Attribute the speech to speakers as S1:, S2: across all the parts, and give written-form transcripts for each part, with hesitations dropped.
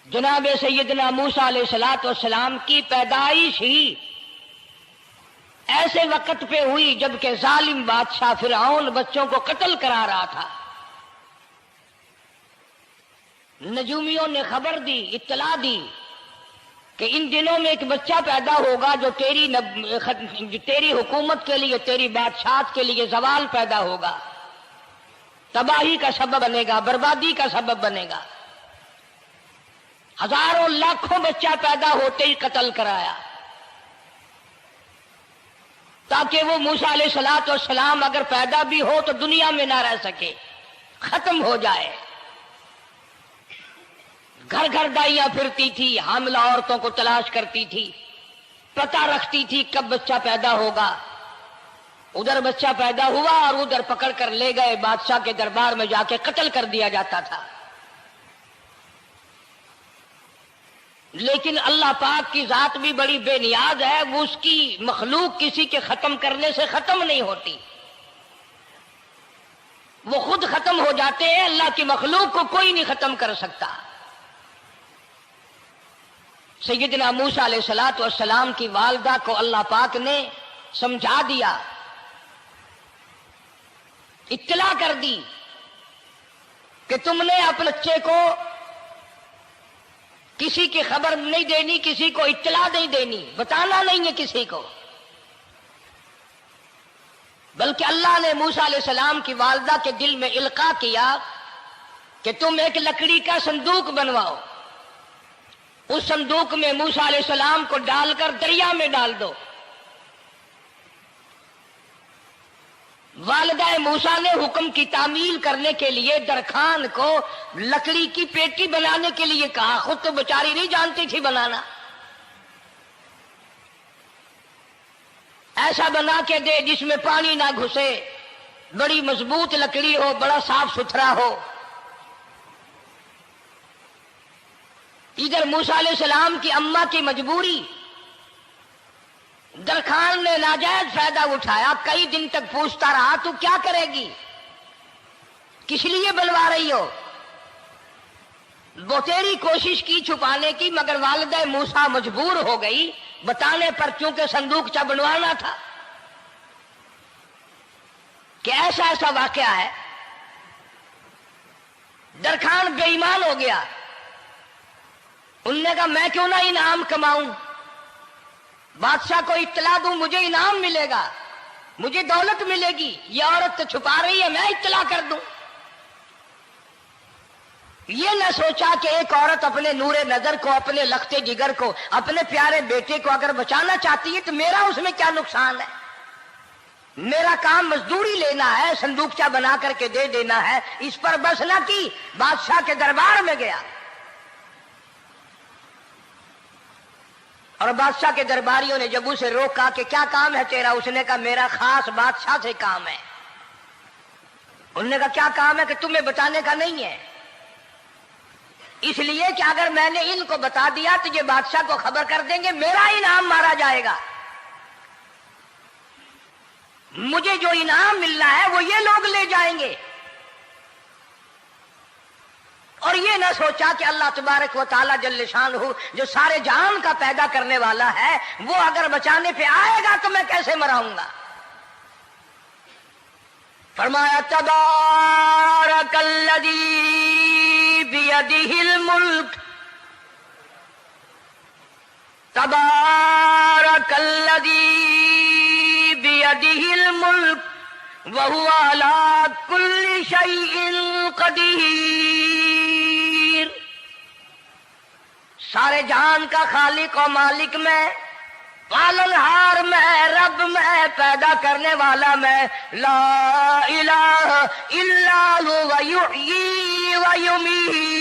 S1: جناب سیدنا موسیٰ علیہ السلام کی پیدائش ہی ایسے وقت پہ ہوئی جبکہ ظالم بادشاہ فرعون بچوں کو قتل کرا رہا تھا۔ نجومیوں نے خبر دی، اطلاع دی کہ ان دنوں میں ایک بچہ پیدا ہوگا جو تیری حکومت کے لیے، تیری بادشاہت کے لیے زوال پیدا ہوگا، تباہی کا سبب بنے گا، بربادی کا سبب بنے گا۔ ہزاروں لاکھوں بچہ پیدا ہوتے ہی قتل کرایا تاکہ وہ موسیٰ علیہ السلام اگر پیدا بھی ہو تو دنیا میں نہ رہ سکے، ختم ہو جائے۔ گھر گھر دائیاں پھرتی تھی، حاملہ عورتوں کو تلاش کرتی تھی، پتہ رکھتی تھی کب بچہ پیدا ہوگا۔ ادھر بچہ پیدا ہوا اور ادھر پکڑ کر لے گئے، بادشاہ کے دربار میں جا کے قتل کر دیا جاتا تھا۔ لیکن اللہ پاک کی ذات بھی بڑی بے نیاز ہے، وہ اس کی مخلوق کسی کے ختم کرنے سے ختم نہیں ہوتی، وہ خود ختم ہو جاتے ہیں۔ اللہ کی مخلوق کو کوئی نہیں ختم کر سکتا۔ سیدنا موسیٰ علیہ السلام کی والدہ کو اللہ پاک نے سمجھا دیا، اطلاع کر دی کہ تم نے اپنے بچے کو کسی کی خبر نہیں دینی، کسی کو اطلاع نہیں دینی، بتانا نہیں ہے کسی کو، بلکہ اللہ نے موسیٰ علیہ السلام کی والدہ کے دل میں القاء کیا کہ تم ایک لکڑی کا صندوق بنواؤ، اس صندوق میں موسیٰ علیہ السلام کو ڈال کر دریا میں ڈال دو۔ والدہ موسیٰ نے حکم کی تعمیل کرنے کے لیے درخان کو لکڑی کی پیٹی بنانے کے لیے کہا، خود تو بیچاری نہیں جانتی تھی بنانا۔ ایسا بنا کے دے جس میں پانی نہ گھسے، بڑی مضبوط لکڑی ہو، بڑا صاف ستھرا ہو۔ ادھر موسیٰ علیہ السلام کی اماں کی مجبوری، درخان نے ناجائز فائدہ اٹھایا، کئی دن تک پوچھتا رہا تو کیا کرے گی، کس لیے بلوا رہی ہو؟ وہ تیری کوشش کی چھپانے کی، مگر والدہ موسیٰ مجبور ہو گئی بتانے پر، کیونکہ صندوق چا بنوانا تھا۔ کہ ایسا واقعہ ہے۔ درخان بے ایمان ہو گیا، انہوں نے کہا میں کیوں نہ انعام کماؤں، بادشاہ کو اطلاع دوں، مجھے انعام ملے گا، مجھے دولت ملے گی، یہ عورت تو چھپا رہی ہے، میں اطلاع کر دوں۔ یہ نہ سوچا کہ ایک عورت اپنے نور نظر کو، اپنے لخت جگر کو، اپنے پیارے بیٹے کو اگر بچانا چاہتی ہے تو میرا اس میں کیا نقصان ہے؟ میرا کام مزدوری لینا ہے، صندوقچہ بنا کر کے دے دینا ہے۔ اس پر بس نہ کی، بادشاہ کے دربار میں گیا اور بادشاہ کے درباریوں نے جب اسے روکا کہ کیا کام ہے تیرا، اس نے کہا میرا خاص بادشاہ سے کام ہے۔ انہوں نے کہا کیا کام ہے؟ کہ تمہیں بتانے کا نہیں ہے، اس لیے کہ اگر میں نے ان کو بتا دیا تو یہ بادشاہ کو خبر کر دیں گے، میرا انعام مارا جائے گا، مجھے جو انعام ملنا ہے وہ یہ لوگ لے جائیں گے۔ اور یہ نہ سوچا کہ اللہ تبارک و تعالی جل شانہ جو سارے جہان کا پیدا کرنے والا ہے، وہ اگر بچانے پہ آئے گا تو میں کیسے مراؤں گا۔ فرمایا تبارک الذی بیدہ الملک، تبارک الذی بیدہ الملک وہو علی کل شیء قدیر۔ سارے جہان کا خالق و مالک میں، پالنہار میں، رب میں، پیدا کرنے والا میں، لا الہ الا هو یحیی و یمیت،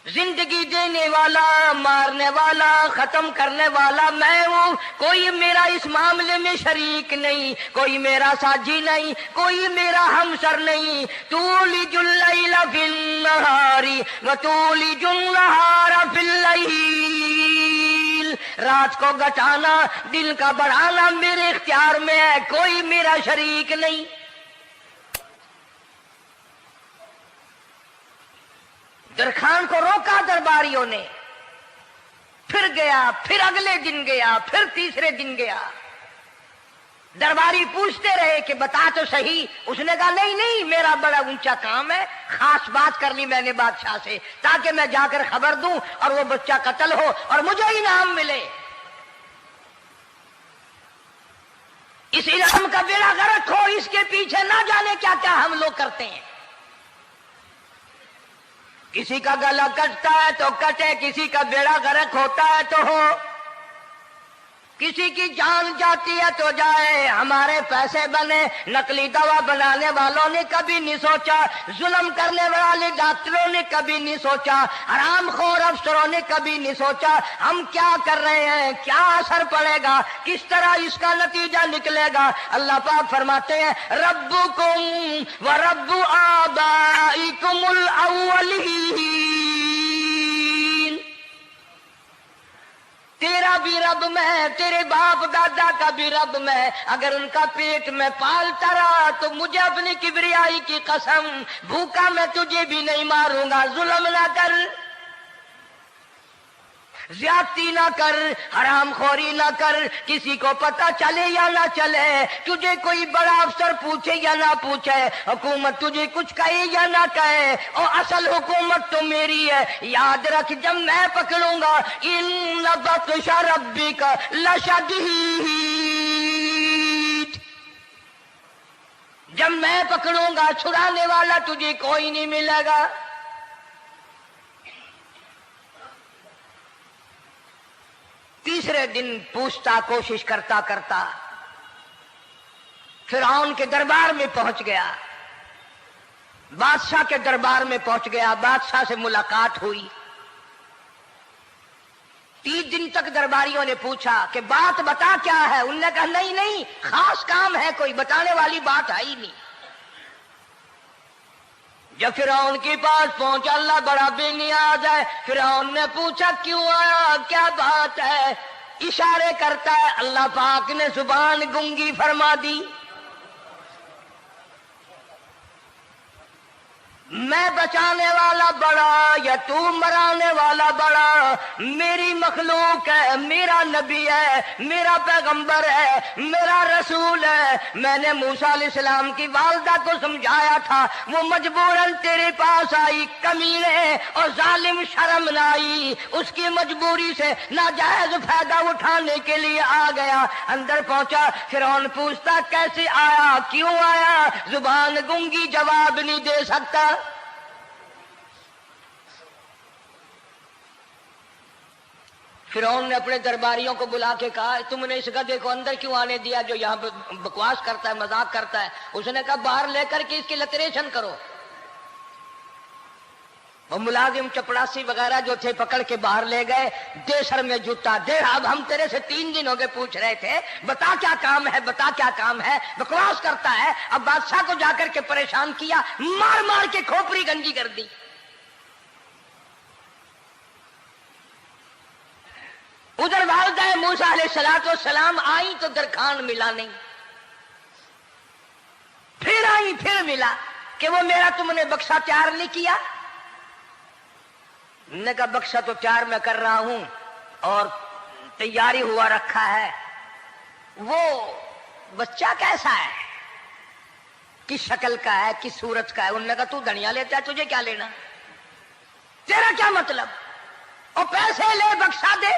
S1: زندگی دینے والا، مارنے والا، ختم کرنے والا میں ہوں، کوئی میرا اس معاملے میں شریک نہیں، کوئی میرا ساجی نہیں، کوئی میرا ہمسر نہیں۔ تولج اللیل فی النہار وتولج النہار فی اللیل، رات کو گھٹانا، دن کا بڑھانا میرے اختیار میں ہے، کوئی میرا شریک نہیں۔ درخان کو روکا درباریوں نے، پھر گیا، پھر اگلے دن گیا، پھر تیسرے دن گیا۔ درباری پوچھتے رہے کہ بتا تو صحیح۔ اس نے کہا نہیں نہیں، میرا بڑا اونچا کام ہے، خاص بات کر لی میں نے بادشاہ سے تاکہ میں جا کر خبر دوں اور وہ بچہ قتل ہو اور مجھے انعام ملے۔ اس انعام کا بیڑا غرق ہو، اس کے پیچھے نہ جانے کیا کیا ہم لوگ کرتے ہیں۔ کسی کا گلا کٹتا ہے تو کٹے، کسی کا بیڑا غرق ہوتا ہے تو ہو، کسی کی جان جاتی ہے تو جائے، ہمارے پیسے بنے۔ نقلی دوا بنانے والوں نے کبھی نہیں سوچا، ظلم کرنے والے ڈاکٹروں نے کبھی نہیں سوچا، حرام خور افسروں نے کبھی نہیں سوچا ہم کیا کر رہے ہیں، کیا اثر پڑے گا، کس طرح اس کا نتیجہ نکلے گا۔ اللہ پاک فرماتے ہیں ربکم و رب آبائکم الاولین، تیرا بھی رب میں، تیرے باپ دادا کا بھی رب میں، اگر ان کا پیٹ میں پالتا رہا تو مجھے اپنی کبریائی کی قسم، بھوکا میں تجھے بھی نہیں ماروں گا۔ ظلم نہ کر، زیادتی نہ کر، حرام خوری نہ کر، کسی کو پتہ چلے یا نہ چلے، تجھے کوئی بڑا افسر پوچھے یا نہ پوچھے، حکومت تجھے کچھ کہے یا نہ کہے، اور اصل حکومت تو میری ہے۔ یاد رکھ جب میں پکڑوں گا ان بطش ربک لشدید، جب میں پکڑوں گا چھڑانے والا تجھے کوئی نہیں ملے گا۔ تیسرے دن پوچھتا، کوشش کرتا کرتا فرعون کے دربار میں پہنچ گیا، بادشاہ کے دربار میں پہنچ گیا، بادشاہ سے ملاقات ہوئی۔ 3 دن تک درباریوں نے پوچھا کہ بات بتا کیا ہے، انہوں نے کہا نہیں نہیں، خاص کام ہے، کوئی بتانے والی بات ہے ہی نہیں۔ جب فرعون کے پاس پہنچا، اللہ بڑا بے نیاز ہے، فرعون نے پوچھا کیوں آیا، کیا بات ہے، اشارے کرتا ہے، اللہ پاک نے زبان گنگی فرما دی۔ میں بچانے والا بڑا یا تو مرانے والا بڑا، میری مخلوق ہے، میرا نبی ہے، میرا پیغمبر ہے، میرا رسول ہے۔ میں نے موسیٰ علیہ السلام کی والدہ کو سمجھایا تھا، وہ مجبوراً تیرے پاس آئی، کمینے اور ظالم شرم نہ آئی، اس کی مجبوری سے ناجائز فائدہ اٹھانے کے لیے آ گیا۔ اندر پہنچا، فرعون پوچھتا کیسے آیا، کیوں آیا، زبان گنگی جواب نہیں دے سکتا۔ فرعون نے اپنے درباریوں کو بلا کے کہا تم نے اس گدھے کو اندر کیوں آنے دیا جو یہاں پہ بکواس کرتا ہے، مذاق کرتا ہے؟ اس نے کہا باہر لے کر کے اس کی لتریشن کرو۔ وہ ملازم چپڑاسی وغیرہ جو تھے پکڑ کے باہر لے گئے، دے سر میں جوتا دے، اب ہم تیرے سے 3 دن ہو گئے پوچھ رہے تھے بتا کیا کام ہے، بتا کیا کام ہے، بکواس کرتا ہے۔ اب بادشاہ کو جا کر کے پریشان کیا، مار مار کے کھوپڑی گنجی کر دی۔ ادھر والدہ موسیٰ علیہ السلام آئی تو درخان ملا نہیں، پھر آئی پھر ملا کہ وہ میرا تم نے بکسا تیار نہیں کیا۔ نے کہا بکسا تو تیار میں کر رہا ہوں اور تیاری ہوا رکھا ہے، وہ بچہ کیسا ہے، کس شکل کا ہے، کس صورت کا ہے؟ انہوں نے کہا تو دنیا لیتا ہے، تجھے کیا لینا، تیرا کیا مطلب، اور پیسے لے بکسا دے،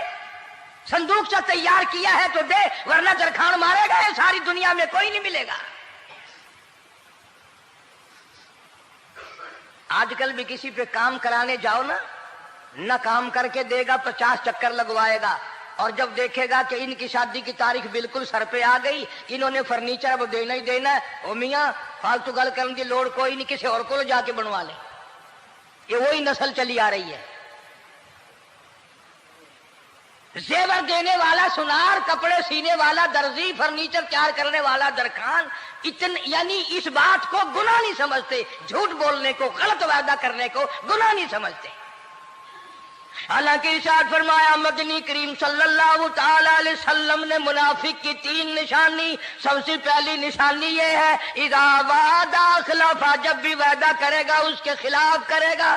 S1: صندوق سے تیار کیا ہے تو دے، ورنہ درخان مارے گا، ساری دنیا میں کوئی نہیں ملے گا۔ آج کل بھی کسی پہ کام کرانے جاؤ نا، نہ کام کر کے دے گا، 50 چکر لگوائے گا، اور جب دیکھے گا کہ ان کی شادی کی تاریخ بالکل سر پہ آ گئی، انہوں نے فرنیچر وہ دینا ہی دینا ہے، او میاں فالتو گل کرنے کی لوڑ کوئی نہیں، کسی اور کو جا کے بنوا لے۔ یہ وہی نسل چلی آ رہی ہے، زیور دینے والا سنار، کپڑے سینے والا درزی، فرنیچر تیار کرنے والا درخان، یعنی اس بات کو گناہ نہیں سمجھتے، جھوٹ بولنے کو، غلط وعدہ کرنے کو گناہ نہیں سمجھتے۔ حالانکہ ارشاد فرمایا مدنی کریم صلی اللہ تعالی علیہ وسلم نے منافق کی 3 نشانی، سب سے پہلی نشانی یہ ہے اذا وعد اخلف، جب بھی وعدہ کرے گا اس کے خلاف کرے گا۔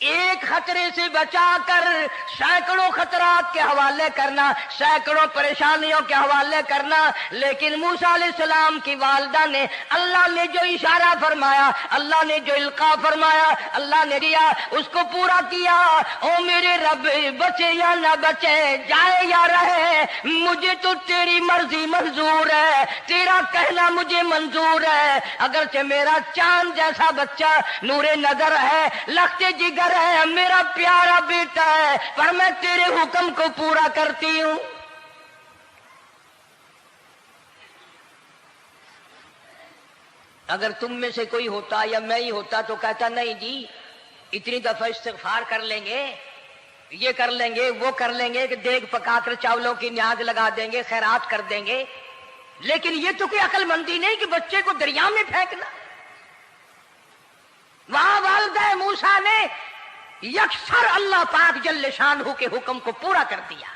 S1: ایک خطرے سے بچا کر سینکڑوں خطرات کے حوالے کرنا، سینکڑوں پریشانیوں کے حوالے کرنا۔ لیکن موسیٰ علیہ السلام کی والدہ نے، اللہ نے جو اشارہ فرمایا، اللہ نے جو القاء فرمایا، اللہ نے دیا، اس کو پورا کیا۔ او میرے رب، بچے یا نہ بچے، جائے یا رہے، مجھے تو تیری مرضی منظور ہے، تیرا کہنا مجھے منظور ہے۔ اگرچہ میرا چاند جیسا بچہ نور نظر ہے، لخت جگر ہے، میرا پیارا بیٹا ہے، پر میں تیرے حکم کو پورا کرتی ہوں۔ اگر تم میں سے کوئی ہوتا یا میں ہی ہوتا تو کہتا نہیں جی اتنی دفعہ استغفار کر لیں گے، یہ کر لیں گے، وہ کر لیں گے، کہ دیگ پکا کر چاولوں کی نیاز لگا دیں گے، خیرات کر دیں گے۔ لیکن یہ تو کوئی عقل مندی نہیں کہ بچے کو دریا میں پھینکنا۔ وہاں والدہ موسیٰ نے یکسر اللہ پاک جل شانہ کے حکم کو پورا کر دیا،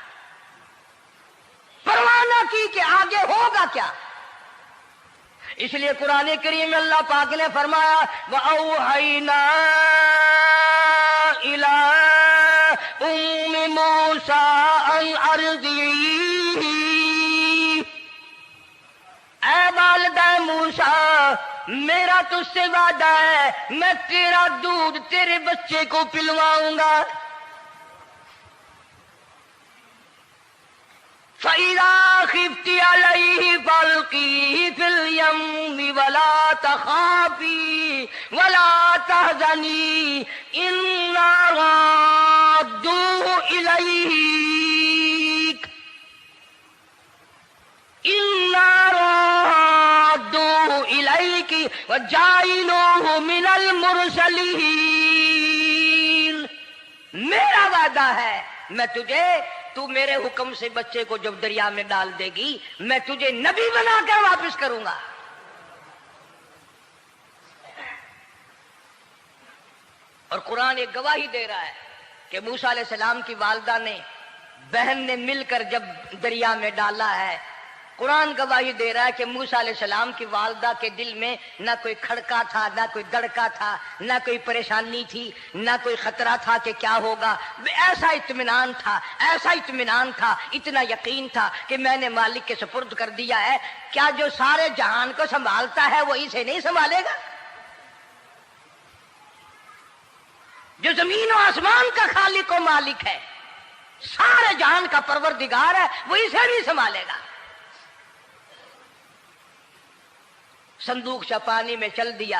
S1: پرواہ نہ کی کہ آگے ہوگا کیا۔ اس لیے قرآن کریم میں اللہ پاک نے فرمایا وَأَوْحَيْنَا إِلَىٰ أُمِّ مُوسَىٰ أَنْ أَرْضِعِيهِ، اے والدہ موسیٰ، میرا تجھ سے وعدہ ہے، میں تیرا دودھ تیرے بچے کو پلواؤں گا۔ فَإِذَا خِفْتِ عَلَيْهِ فَأَلْقِيهِ فِي الْيَمِّ وَلَا تَخَافِي وَلَا تَحْزَنِي إِنَّا رَادُّوهُ إِلَيْكَ وَجَاعِلُوهُ مِنَ الْمُرْسَلِينَ۔ میرا وعدہ ہے، میں تجھے، تو میرے حکم سے بچے کو جب دریا میں ڈال دے گی، میں تجھے نبی بنا کر واپس کروں گا۔ اور قرآن ایک گواہی دے رہا ہے کہ موسیٰ علیہ السلام کی والدہ نے، بہن نے مل کر جب دریا میں ڈالا ہے، قرآن گواہی دے رہا ہے کہ موسیٰ علیہ السلام کی والدہ کے دل میں نہ کوئی کھڑکا تھا، نہ کوئی دڑکا تھا، نہ کوئی پریشانی تھی، نہ کوئی خطرہ تھا کہ کیا ہوگا۔ ایسا اطمینان تھا، ایسا اطمینان تھا، اتنا یقین تھا کہ میں نے مالک کے سپرد کر دیا ہے، کیا جو سارے جہان کو سنبھالتا ہے وہ اسے نہیں سنبھالے گا؟ جو زمین و آسمان کا خالق و مالک ہے، سارے جہان کا پروردگار ہے، وہ اسے نہیں سنبھالے گا۔ صندوق چا پانی میں چل دیا۔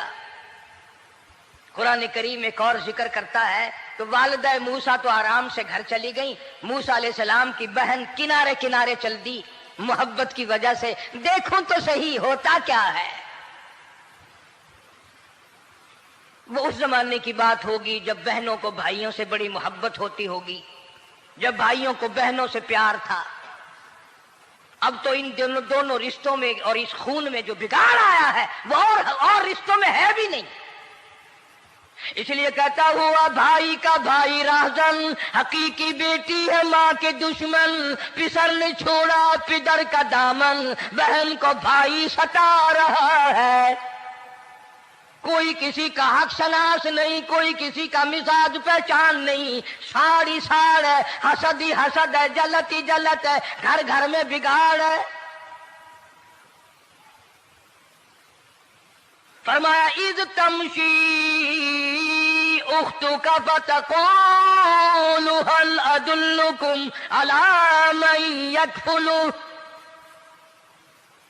S1: قرآن کریم ایک اور ذکر کرتا ہے کہ والدہ موسیٰ تو آرام سے گھر چلی گئی، موسیٰ علیہ السلام کی بہن کنارے کنارے چل دی محبت کی وجہ سے۔ دیکھوں تو صحیح ہوتا کیا ہے۔ وہ اس زمانے کی بات ہوگی جب بہنوں کو بھائیوں سے بڑی محبت ہوتی ہوگی، جب بھائیوں کو بہنوں سے پیار تھا۔ اب تو ان دونوں رشتوں میں اور اس خون میں جو بگاڑ آیا ہے وہ اور رشتوں میں ہے بھی نہیں۔ اس لیے کہتا ہوا بھائی کا بھائی راہزن، حقیقی بیٹی ہے ماں کے دشمن، پسر نے چھوڑا پدر کا دامن، بہن کو بھائی ستا رہا ہے۔ کوئی کسی کا حق شناس نہیں، کوئی کسی کا مزاج پہچان نہیں، ساڑی ساڑ ہے، حسد ہی حسد ہے، جلت ہی جلت ہے، گھر گھر میں بگاڑ ہے۔ فرمایا اذ تمشی اختک فتقول هل ادلکم علی من یکفلہ۔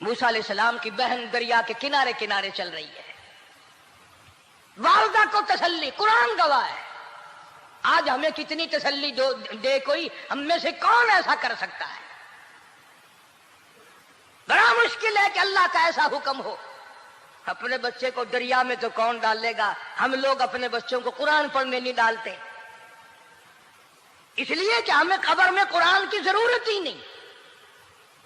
S1: موسیٰ علیہ السلام کی بہن دریا کے کنارے کنارے چل رہی ہے، والدہ کو تسلی۔ قرآن گواہ ہے، آج ہمیں کتنی تسلی دے کوئی، ہم میں سے کون ایسا کر سکتا ہے؟ بڑا مشکل ہے کہ اللہ کا ایسا حکم ہو۔ اپنے بچے کو دریا میں تو کون ڈالے گا؟ ہم لوگ اپنے بچوں کو قرآن پڑھنے نہیں ڈالتے، اس لیے کہ ہمیں قبر میں قرآن کی ضرورت ہی نہیں،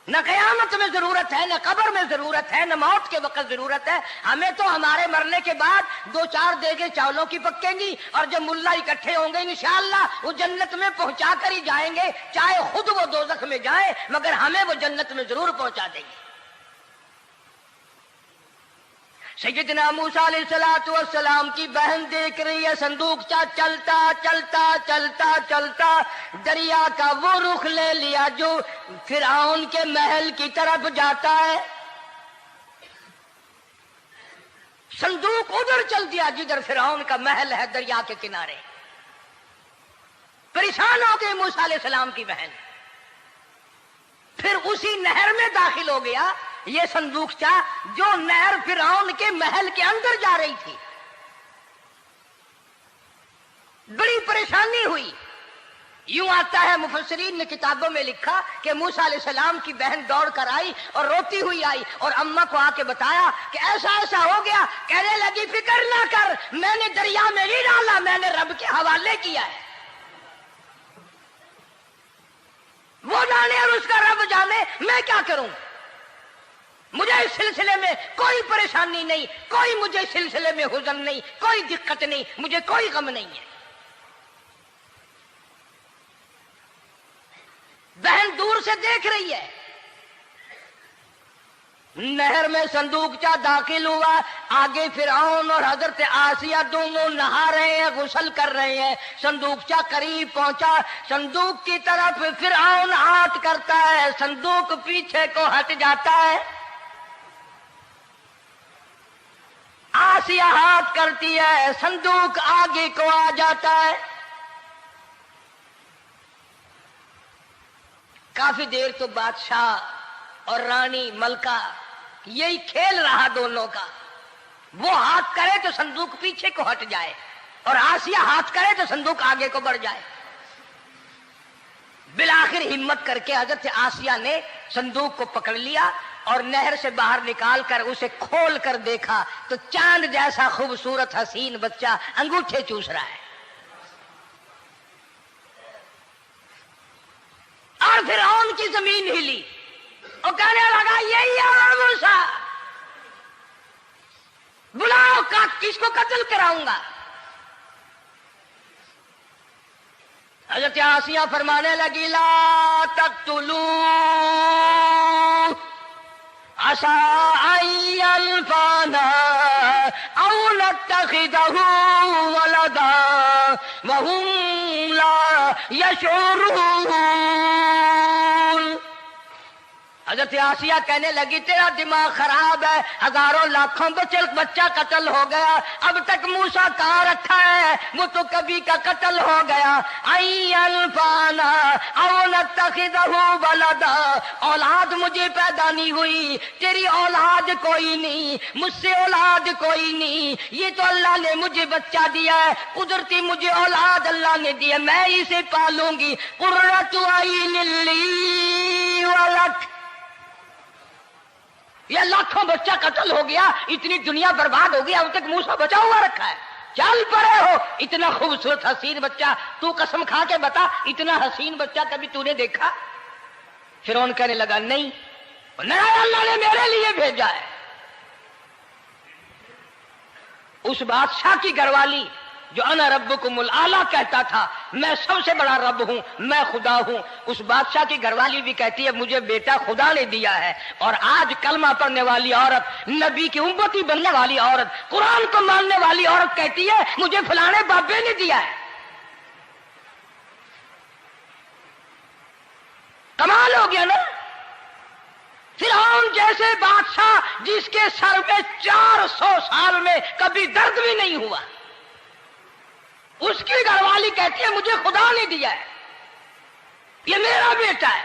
S1: نہ قیامت میں ضرورت ہے، نہ قبر میں ضرورت ہے، نہ موت کے وقت ضرورت ہے۔ ہمیں تو ہمارے مرنے کے بعد 2-4 دیگیں چاولوں کی پکیں گی، اور جب ملا اکٹھے ہوں گے انشاءاللہ وہ جنت میں پہنچا کر ہی جائیں گے، چاہے خود وہ دوزخ میں جائیں، مگر ہمیں وہ جنت میں ضرور پہنچا دیں گے۔ سیدنا موسیٰ علیہ السلام کی بہن دیکھ رہی ہے صندوقچہ چلتا چلتا چلتا چلتا دریا کا وہ رخ لے لیا جو فرعون کے محل کی طرف جاتا ہے. صندوق ادھر چل دیا جدھر فرعون کا محل ہے دریا کے کنارے. پریشان ہو گئی موسیٰ علیہ السلام کی بہن. پھر اسی نہر میں داخل ہو گیا یہ صندوقچہ جو نہر فرعون کے محل کے اندر جا رہی تھی. بڑی پریشانی ہوئی. یوں آتا ہے مفسرین نے کتابوں میں لکھا کہ موسیٰ علیہ السلام کی بہن دوڑ کر آئی اور روتی ہوئی آئی اور اماں کو آ کے بتایا کہ ایسا ایسا ہو گیا. کہنے لگی فکر نہ کر، میں نے دریا میں نہیں ڈالا، میں نے رب کے حوالے کیا ہے. وہ جانے اور اس کا رب جانے، میں کیا کروں. مجھے اس سلسلے میں کوئی پریشانی نہیں، کوئی مجھے اس سلسلے میں حزن نہیں، کوئی دقت نہیں، مجھے کوئی غم نہیں ہے. بہن دور سے دیکھ رہی ہے. نہر میں صندوقچہ داخل ہوا. آگے فرعون اور حضرت آسیہ دونوں نہا رہے ہیں، غسل کر رہے ہیں. صندوقچہ قریب پہنچا. صندوق کی طرف فرعون ہاتھ کرتا ہے، صندوق پیچھے کو ہٹ جاتا ہے. آسیہ ہاتھ کرتی ہے، صندوق آگے کو آ جاتا ہے. کافی دیر تو بادشاہ اور رانی ملکہ یہی کھیل رہا دونوں کا. وہ ہاتھ کرے تو صندوق پیچھے کو ہٹ جائے اور آسیہ ہاتھ کرے تو صندوق آگے کو بڑھ جائے. بالآخر ہمت کر کے حضرت آسیہ نے صندوق کو پکڑ لیا اور نہر سے باہر نکال کر اسے کھول کر دیکھا تو چاند جیسا خوبصورت حسین بچہ انگوٹھے چوس رہا ہے. اور فرعون کی زمین ہلی اور کہنے لگا یہی ہے موسیٰ، بلاؤ کس کو قتل کراؤں گا. حضرت آسیہ فرمانے لگی لا تقتلوا عسى أن ينفعنا أو نتخذه ولدا وهم لا يشعرون. حضرت آسیہ کہنے لگی تیرا دماغ خراب ہے، ہزاروں لاکھوں بچہ قتل ہو گیا، اب تک موسیٰ کہاں رکھا ہے، وہ تو کبھی کا قتل ہو گیا. اینفانا او نتخذہ ولدا، اولاد مجھے پیدا نہیں ہوئی، تیری اولاد کوئی نہیں، مجھ سے اولاد کوئی نہیں، یہ تو اللہ نے مجھے بچہ دیا ہے، قدرتی مجھے اولاد اللہ نے دیا، میں اسے پالوں گی. قرۃ عین لی ولک، یہ لاکھوں بچہ قتل ہو گیا، اتنی دنیا برباد ہو گئی، اب تک موسیٰ بچا ہوا رکھا ہے. چل پڑے ہو، اتنا خوبصورت حسین بچہ، تو قسم کھا کے بتا اتنا حسین بچہ کبھی تو نے دیکھا؟ فرعون کہنے لگا نہیں، اللہ نے میرے لیے بھیجا ہے. اس بادشاہ کی گھر والی جو انا ربکم الاعلی کہتا تھا، میں سب سے بڑا رب ہوں، میں خدا ہوں، اس بادشاہ کی گھر والی بھی کہتی ہے مجھے بیٹا خدا نے دیا ہے. اور آج کلمہ پڑھنے والی عورت، نبی کی امتی بننے والی عورت، قرآن کو ماننے والی عورت کہتی ہے مجھے فلانے بابے نے دیا ہے. کمال ہو گیا نا. فرعون جیسے بادشاہ جس کے سر میں 400 سال میں کبھی درد بھی نہیں ہوا، اس کی گھر والی کہتی ہے مجھے خدا نے دیا ہے، یہ میرا بیٹا ہے.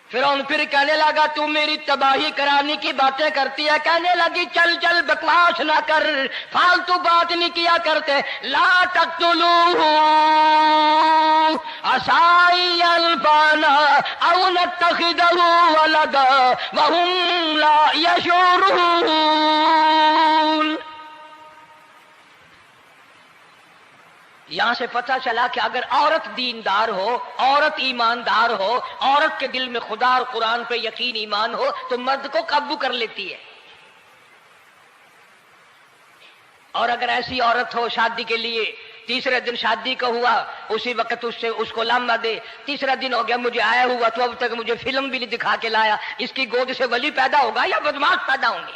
S1: فرعون پھر کہنے لگا تو میری تباہی کرانے کی باتیں کرتی ہے. کہنے لگی چل چل بکواس نہ کر، فالتو بات نہیں کیا کرتے. لا تقتلوہ عسى ينفعنا او نتخذہ ولدا وهم لا يشعرون. یہاں سے پتہ چلا کہ اگر عورت دیندار ہو، عورت ایماندار ہو، عورت کے دل میں خدا اور قرآن پہ یقین ایمان ہو تو مرد کو قابو کر لیتی ہے. اور اگر ایسی عورت ہو شادی کے لیے، تیسرے دن شادی کا ہوا، اسی وقت اس کو لامہ دے، تیسرا دن ہو گیا مجھے آیا ہوا تو اب تک مجھے فلم بھی نہیں دکھا کے لایا، اس کی گود سے ولی پیدا ہوگا یا بدماش پیدا ہوں گے؟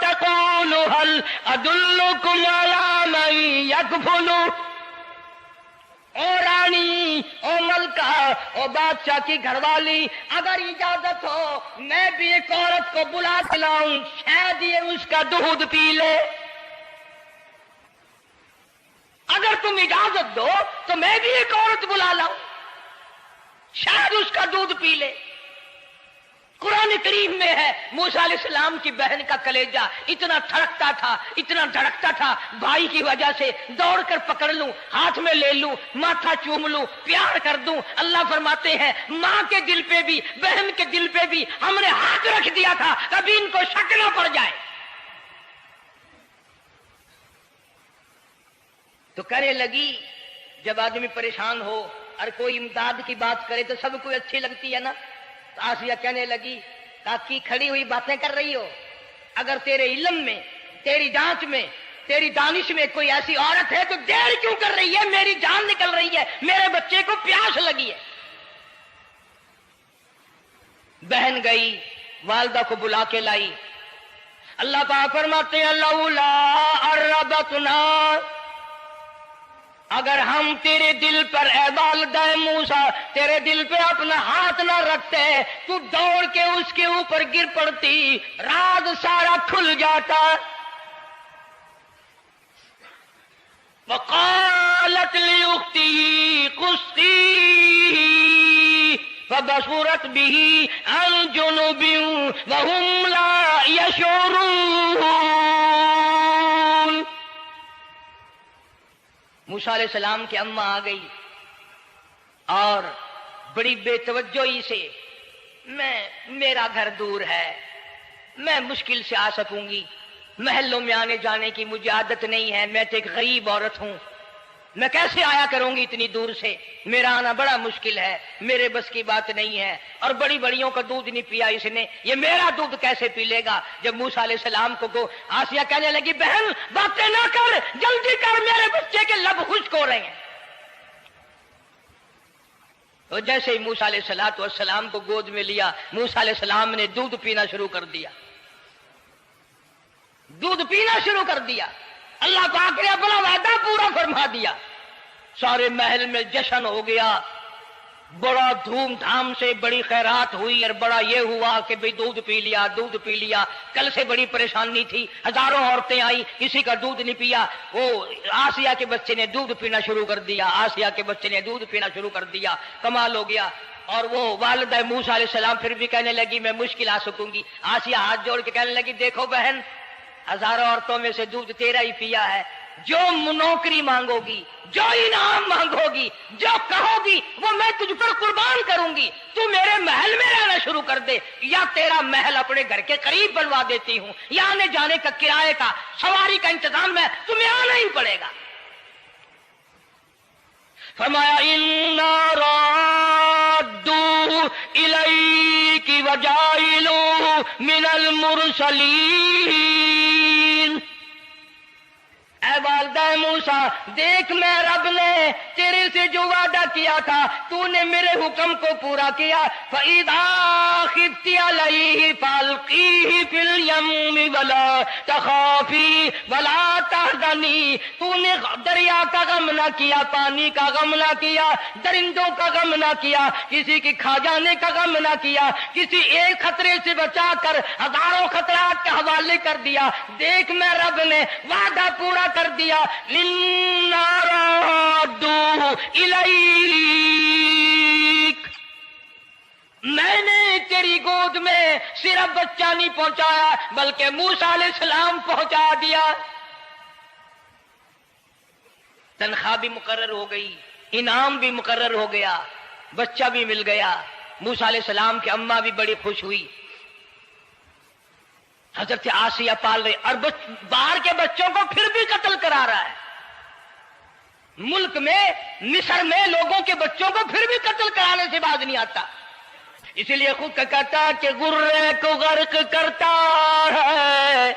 S1: تقول هل ادلكم على من يكفل، او رانی، او ملکہ، او بادشاہ کی گھر والی، اگر اجازت ہو میں بھی ایک عورت کو بلا کے لاؤں، شاید یہ اس کا دودھ پی لے۔ اگر تم اجازت دو تو میں بھی ایک عورت بلا لاؤں، شاید اس کا دودھ پی لے۔ قرآن کریم میں ہے موسیٰ علیہ السلام کی بہن کا کلیجہ اتنا دھڑکتا تھا، اتنا دھڑکتا تھا، بھائی کی وجہ سے دوڑ کر پکڑ لوں، ہاتھ میں لے لوں، ماتھا چوم لوں، پیار کر دوں۔ اللہ فرماتے ہیں ماں کے دل پہ بھی، بہن کے دل پہ بھی ہم نے ہاتھ رکھ دیا تھا، کبھی ان کو شک نہ پڑ جائے۔ تو کہنے لگی، جب آدمی پریشان ہو اور کوئی امداد کی بات کرے تو سب کو اچھی لگتی ہے نا، تو آسیہ کہنے لگی تاکہ کھڑی ہوئی باتیں کر رہی ہو، اگر تیرے علم میں، تیری جانچ میں، تیری دانش میں کوئی ایسی عورت ہے تو دیر کیوں کر رہی ہے؟ میری جان نکل رہی ہے، میرے بچے کو پیاس لگی ہے۔ بہن گئی، والدہ کو بلا کے لائی۔ اللہ پاک فرماتے ہیں لولا اربتنا، اگر ہم تیرے دل پر اے والدہ موسیٰ تیرے دل پہ اپنا ہاتھ نہ رکھتے تو دوڑ کے اس کے اوپر گر پڑتی، راز سارا کھل جاتا۔ وقالت لأخته قصيه فبصرت به عن جنب وهم لا يشعرون۔ موسیٰ علیہ السلام کی اماں آ گئی اور بڑی بے توجہی سے، میرا گھر دور ہے، میں مشکل سے آ سکوں گی، محلوں میں آنے جانے کی مجھے عادت نہیں ہے، میں تو ایک غریب عورت ہوں، میں کیسے آیا کروں گی اتنی دور سے، میرا آنا بڑا مشکل ہے، میرے بس کی بات نہیں ہے، اور بڑی بڑیوں کا دودھ نہیں پیا اس نے، یہ میرا دودھ کیسے پی لے گا؟ جب موسیٰ علیہ السلام کو آسیہ کہنے لگی بہن باتیں نہ کر، جلدی کر، میرے بچے کے لب خشک ہو رہے ہیں۔ تو جیسے ہی موسیٰ علیہ السلام کو گود میں لیا، موسیٰ علیہ السلام نے دودھ پینا شروع کر دیا، دودھ پینا شروع کر دیا۔ اللہ پاک نے اپنا وعدہ پورا فرما دیا، سارے محل میں جشن ہو گیا، بڑا دھوم دھام سے بڑی خیرات ہوئی، اور بڑا یہ ہوا کہ بھئی دودھ پی لیا، دودھ پی لیا۔ کل سے بڑی پریشانی تھی، ہزاروں عورتیں آئی، کسی کا دودھ نہیں پیا۔ وہ آسیہ کے بچے نے دودھ پینا شروع کر دیا، آسیہ کے بچے نے دودھ پینا شروع کر دیا، کمال ہو گیا۔ اور وہ والدہ موسیٰ علیہ السلام پھر بھی کہنے لگی میں مشکل آ سکوں گی۔ آسیہ ہاتھ جوڑ کے کہنے لگی دیکھو بہن، ہزاروں عورتوں میں سے دودھ تیرا ہی پیا ہے، جو نوکری مانگو گی، جو انعام مانگو گی، جو کہو گی وہ میں تجھ پر قربان کروں گی، تو میرے محل میں رہنا شروع کر دے، یا تیرا محل اپنے گھر کے قریب بنوا دیتی ہوں، یا آنے جانے کا کرائے کا سواری کا انتظام میں تمہیں آنا ہی پڑے گا۔ فرمایا اِنَّا رَادُّوهُ إِلَيْكِ وَجَاعِلُوهُ مِنَ الْمُرْسَلِينَ۔ اے والدہ موسیٰ دیکھ، میں رب نے تیرے سے جو وعدہ کیا تھا تو نے میرے حکم کو پورا کیا۔ فَإِذَا خِفْتِ عَلَيْهِ فَأَلْقِيهِ فِي الْيَمِّ وَلَا تَخَافِي وَلَا تَحْزَنِي۔ تو نے دریا کا غم نہ کیا، پانی کا غم نہ کیا، درندوں کا غم نہ کیا، کسی کی کھا جانے کا غم نہ کیا، کسی ایک خطرے سے بچا کر ہزاروں خطرات کے حوالے کر دیا۔ دیکھ میں رب نے وعدہ پورا کر دیا۔ اِنَّا رَادُّوهُ إِلَيْكَ، میں نے تیری گود میں صرف بچہ نہیں پہنچایا بلکہ موسیٰ علیہ السلام پہنچا دیا۔ تنخواہ بھی مقرر ہو گئی، انعام بھی مقرر ہو گیا، بچہ بھی مل گیا۔ موسیٰ علیہ السلام کی اماں بھی بڑی خوش ہوئی۔ حضرت آسیہ پال رہے، اور باہر کے بچوں کو پھر بھی قتل کرا رہا ہے۔ ملک میں مصر میں لوگوں کے بچوں کو پھر بھی قتل کرانے سے باز نہیں آتا، اسی لیے خود کہتا کہ غرے کو غرق کرتا ہے،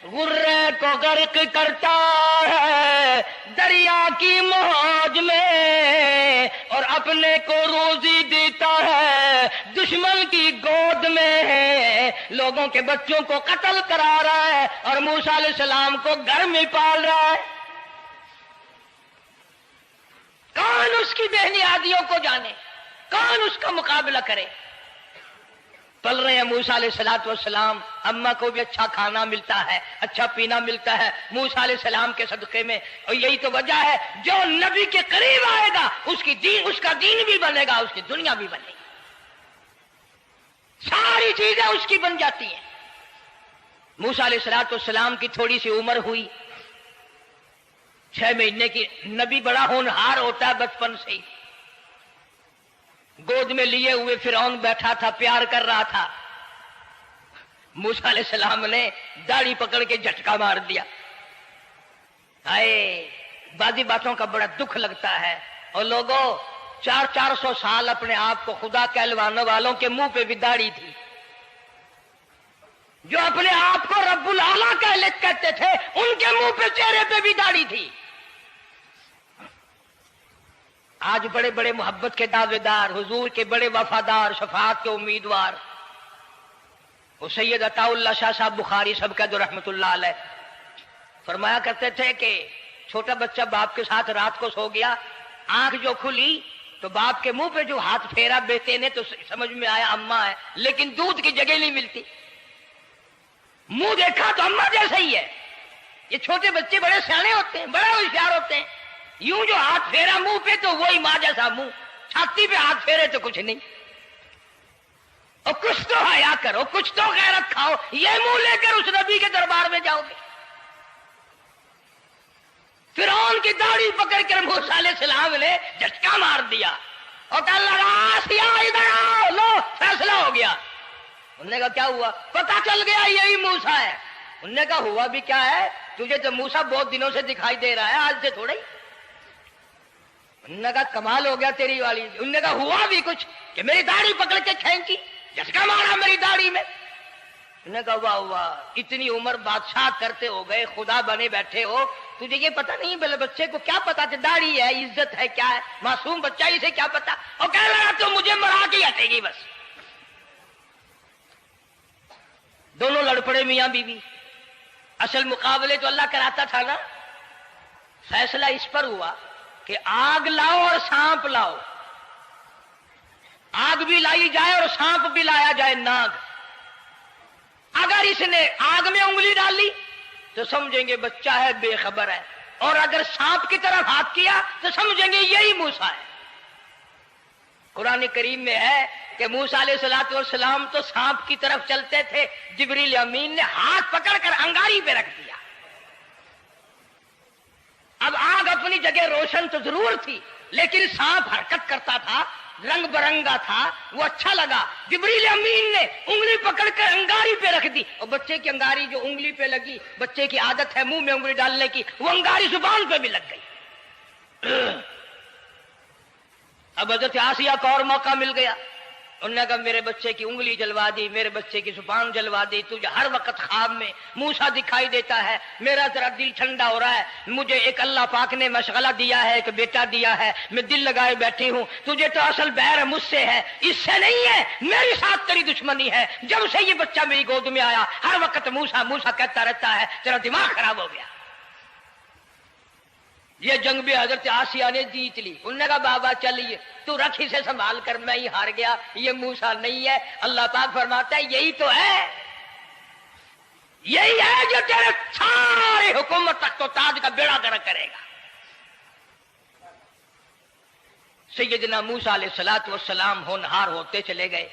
S1: غرے کو غرق کرتا ہے دریا کی موج میں، اور اپنے کو روزی دیتا ہے دشمن کی گود میں، لوگوں کے بچوں کو قتل کرا رہا ہے اور موسیٰ علیہ السلام کو گھر میں پال رہا ہے۔ کون اس کی بےنیادیوں کو جانے، کون اس کا مقابلہ کرے؟ پل رہے ہیں موسیٰ علیہ السلام، اماں کو بھی اچھا کھانا ملتا ہے، اچھا پینا ملتا ہے موسیٰ علیہ السلام کے صدقے میں، اور یہی تو وجہ ہے جو نبی کے قریب آئے گا اس کا دین بھی بنے گا، اس کی دنیا بھی بنے گی، ساری چیزیں اس کی بن جاتی ہیں۔ موسیٰ علیہ السلام کی تھوڑی سی عمر ہوئی، 6 مہینے کی، نبی بڑا ہونہار ہوتا ہے بچپن سے ہی، گود میں لیے ہوئے فرعون بیٹھا تھا، پیار کر رہا تھا، موسیٰ علیہ السلام نے داڑھی پکڑ کے جھٹکا مار دیا۔ بعضی باتوں کا بڑا دکھ لگتا ہے، اور لوگوں 400 سال اپنے آپ کو خدا کہلوانے والوں کے منہ پہ بھی داڑھی تھی، جو اپنے آپ کو رب العالی کہتے تھے ان کے منہ پہ چہرے پہ بھی داڑھی تھی۔ آج بڑے بڑے محبت کے دعوے دار، حضور کے بڑے وفادار، شفاعت کے امیدوار، وہ سید عطا اللہ شاہ صاحب بخاری سب کا جو رحمت اللہ علیہ فرمایا کرتے تھے کہ چھوٹا بچہ باپ کے ساتھ رات کو سو گیا، آنکھ جو کھلی تو باپ کے منہ پہ جو ہاتھ پھیرا بیٹے نے تو سمجھ میں آیا اماں ہے، لیکن دودھ کی جگہ نہیں ملتی، منہ دیکھا تو اماں جیسا ہی ہے۔ یہ چھوٹے بچے بڑے سیانے ہوتے ہیں، بڑے ہوشیار ہوتے ہیں، یوں جو ہاتھ پھیرا منہ پہ تو وہی ماں جیسا منہ، چھاتی پہ ہاتھ پھیرے تو کچھ نہیں۔ اور کچھ تو حیا کرو، کچھ تو غیرت کھاؤ، یہ منہ لے کر اس نبی کے دربار میں جاؤ گے؟ فرعون کی داڑھی پکڑ کر موسیٰ علیہ السلام نے جھٹکا مار دیا اور کہا لگا آسیہ ادھر آؤ، لو فیصلہ ہو گیا۔ انہوں نے کہا کیا ہوا؟ پتہ چل گیا یہی موسیٰ ہے۔ انہوں نے کہا ہوا بھی کیا ہے؟ تجھے تو موسیٰ بہت دنوں سے دکھائی دے رہا ہے، آج سے تھوڑا ہی۔ انہوں نے کہا کمال ہو گیا تیری والی۔ انہوں نے کہا ہوا بھی کچھ کہ میری داڑھی پکڑ کے کھینچی، جھٹکا مارا میری داڑھی میں۔ انہوں نے کہا واہ واہ، اتنی عمر بادشاہ کرتے ہو گئے، خدا بنے بیٹھے ہو، تجھے یہ پتہ نہیں؟ بلے بچے کو کیا پتا کہ داڑھی ہے، عزت ہے، کیا ہے؟ معصوم بچہ اسے کیا پتا؟ اور کہہ رہا تو مجھے مرا کے ہٹے گی بس۔ دونوں لڑ پڑے میاں بیوی۔ اصل مقابلے تو اللہ کراتا تھا نا۔ فیصلہ اس پر ہوا کہ آگ لاؤ اور سانپ لاؤ، آگ بھی لائی جائے اور سانپ بھی لایا جائے، ناگ۔ اگر اس نے آگ میں انگلی ڈالی تو سمجھیں گے بچہ ہے، بے خبر ہے، اور اگر سانپ کی طرف ہاتھ کیا تو سمجھیں گے یہی موسیٰ ہے۔ قرآن کریم میں ہے کہ موسیٰ علیہ السلام تو سانپ کی طرف چلتے تھے، جبریل امین نے ہاتھ پکڑ کر انگاری پہ رکھ دیا۔ اب آگ اپنی جگہ روشن تو ضرور تھی، لیکن سانپ حرکت کرتا تھا، رنگ برنگا تھا، وہ اچھا لگا۔ جبریل امین نے انگلی پکڑ کر انگاری پہ رکھ دی، اور بچے کی انگاری جو انگلی پہ لگی، بچے کی عادت ہے منہ میں انگلی ڈالنے کی، وہ انگاری زبان پہ بھی لگ گئی۔ اب حضرت آسیہ کو اور موقع مل گیا۔ انہوں نے کہا میرے بچے کی انگلی جلوا دی، میرے بچے کی زبان جلوا دی، تجھے ہر وقت خواب میں موسیٰ دکھائی دیتا ہے، میرا ذرا دل ٹھنڈا ہو رہا ہے، مجھے ایک اللہ پاک نے مشغلہ دیا ہے، ایک بیٹا دیا ہے، میں دل لگائے بیٹھی ہوں، تجھے تو اصل بیر مجھ سے ہے، اس سے نہیں ہے، میرے ساتھ تیری دشمنی ہے، جب سے یہ بچہ میری گود میں آیا ہر وقت موسیٰ موسیٰ کہتا رہتا ہے، تیرا دماغ خراب ہو گیا۔ یہ جنگ بھی حضرت آسیہ نے جیت لی۔ انہوں نے کہا بابا چلیے، تو رکھ اسے سنبھال کر، میں ہی ہار گیا، یہ موسیٰ نہیں ہے۔ اللہ پاک فرماتا ہے یہی تو ہے، یہی ہے جو تیرے سارے حکومت تخت و تاج کا بیڑا گرک کرے گا۔ سیدنا موسیٰ علیہ السلام ہونہار ہوتے چلے گئے،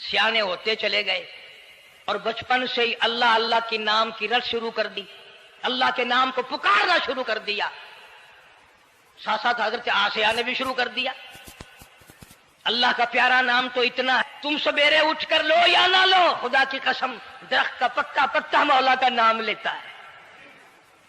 S1: سیانے ہوتے چلے گئے، اور بچپن سے ہی اللہ اللہ کے نام کی رٹ شروع کر دی، اللہ کے نام کو پکارنا شروع کر دیا۔ ساتھ ساتھ حضرت آسیہ نے بھی شروع کر دیا۔ اللہ کا پیارا نام تو اتنا ہے، تم سویرے اٹھ کر لو یا نہ لو، خدا کی قسم درخت کا پتا پتا مولا کا نام لیتا ہے،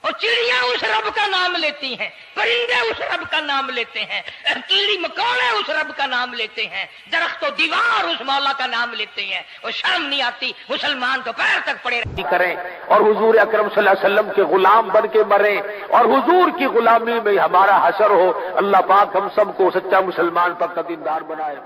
S1: اور چڑیاں اس رب کا نام لیتی ہیں، پرندے اس رب کا نام لیتے ہیں، کیڑی مکوڑے اس رب کا نام لیتے ہیں، درخت و دیوار اس مولا کا نام لیتے ہیں، اور شرم نہیں آتی مسلمان تو پیر تک پڑے
S2: کریں اور حضور اکرم صلی اللہ علیہ وسلم کے غلام بن کے مریں اور حضور کی غلامی میں ہمارا حشر ہو۔ اللہ پاک ہم سب کو سچا مسلمان پر دیندار بنائے۔